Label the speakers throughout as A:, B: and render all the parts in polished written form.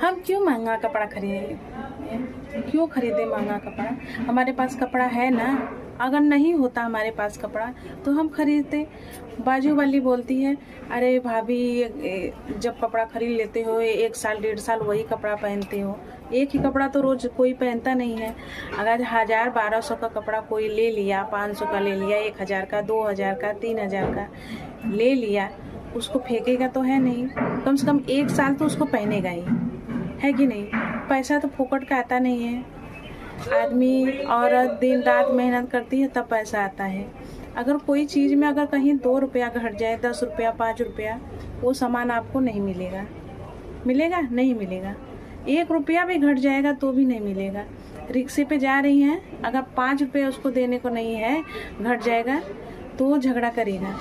A: हम क्यों महंगा कपड़ा खरीदें, क्यों खरीदें महंगा कपड़ा? हमारे पास कपड़ा है ना। अगर नहीं होता हमारे पास कपड़ा तो हम खरीदते। बाजू वाली बोलती है, अरे भाभी जब कपड़ा खरीद लेते हो 1 साल 1.5 साल वही कपड़ा पहनते हो, एक ही कपड़ा तो रोज कोई पहनता नहीं है। अगर 1000-1200 का कपड़ा कोई ले लिया, 500 का ले लिया, 1000 का, 2000 का, 3000 का ले लिया, उसको फेंकेगा तो है नहीं। कम से कम 1 साल तो उसको पहनेगा ही, है कि नहीं? पैसा तो फोकट का आता नहीं है। आदमी औरत दिन रात मेहनत करती है तब पैसा आता है। अगर कोई चीज़ में अगर कहीं 2 रुपया घट जाए, 10 रुपया, 5 रुपया, वो सामान आपको नहीं मिलेगा। मिलेगा? नहीं मिलेगा। 1 रुपया भी घट जाएगा तो भी नहीं मिलेगा। रिक्शे पे जा रही हैं, अगर 5 रुपये उसको देने को नहीं है, घट जाएगा तो वो झगड़ा करेगा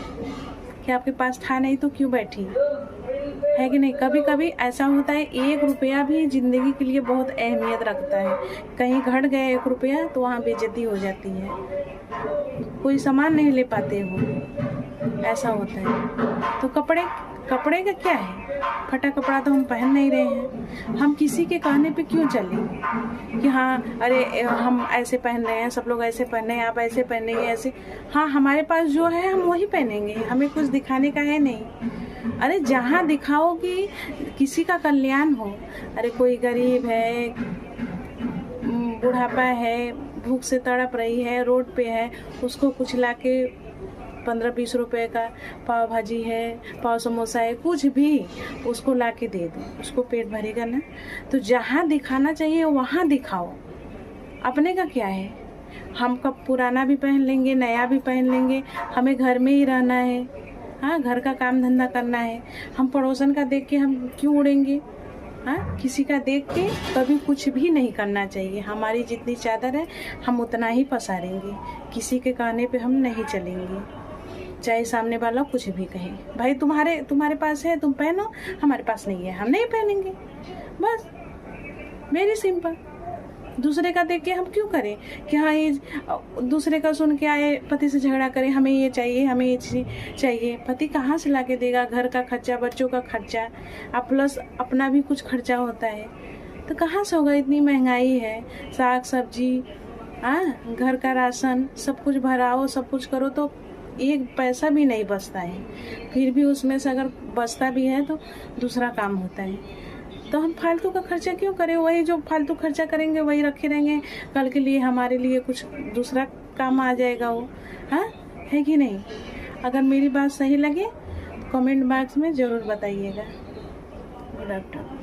A: कि आपके पास था नहीं तो क्यों बैठी, है कि नहीं? कभी कभी ऐसा होता है 1 रुपया भी ज़िंदगी के लिए बहुत अहमियत रखता है। कहीं घट गया 1 रुपया तो वहाँ बेइज्जती हो जाती है, कोई सामान नहीं ले पाते हो, ऐसा होता है। तो कपड़े का क्या है? फटा कपड़ा तो हम पहन नहीं रहे हैं। हम किसी के कहने पे क्यों चलें कि हाँ अरे हम ऐसे पहन रहे हैं, सब लोग ऐसे पहन रहे हैं, आप ऐसे पहनेंगे ऐसे। हाँ, हमारे पास जो है हम वही पहनेंगे, हमें कुछ दिखाने का है नहीं। अरे जहाँ दिखाओ कि किसी का कल्याण हो। अरे कोई गरीब है, बुढ़ापा है, भूख से तड़प रही है, रोड पे है, उसको कुछ लाके 15-20 रुपए का पाव भाजी है, पाव समोसा है, कुछ भी उसको लाके दे दो, उसको पेट भरेगा ना। तो जहाँ दिखाना चाहिए वहाँ दिखाओ। अपने का क्या है? हम कब पुराना भी पहन लेंगे, नया भी पहन लेंगे, हमें घर में ही रहना है। हाँ, घर का काम धंधा करना है। हम पड़ोसन का देख के हम क्यों उड़ेंगे? हाँ, किसी का देख के कभी कुछ भी नहीं करना चाहिए। हमारी जितनी चादर है हम उतना ही पसारेंगे, किसी के कहने पे हम नहीं चलेंगे, चाहे सामने वाला कुछ भी कहे। भाई तुम्हारे पास है, तुम पहनो, हमारे पास नहीं है, हम नहीं पहनेंगे, बस। मेरी सिंपल। दूसरे का देख के हम क्यों करें कि हाँ ये दूसरे का सुन के आए, पति से झगड़ा करें, हमें ये चाहिए, हमें ये चाहिए। पति कहाँ से लाके देगा? घर का खर्चा, बच्चों का खर्चा, अब प्लस अपना भी कुछ खर्चा होता है, तो कहाँ से होगा? इतनी महंगाई है, साग सब्जी, हाँ, घर का राशन, सब कुछ भराओ, सब कुछ करो तो 1 पैसा भी नहीं बचता है। फिर भी उसमें से अगर बचता भी है तो दूसरा काम होता है। तो हम फालतू का खर्चा क्यों करें? वही जो फालतू खर्चा करेंगे वही रखे रहेंगे, कल के लिए हमारे लिए कुछ दूसरा काम आ जाएगा वो, हाँ, है कि नहीं? अगर मेरी बात सही लगे तो कमेंट बॉक्स में ज़रूर बताइएगा। Good afternoon.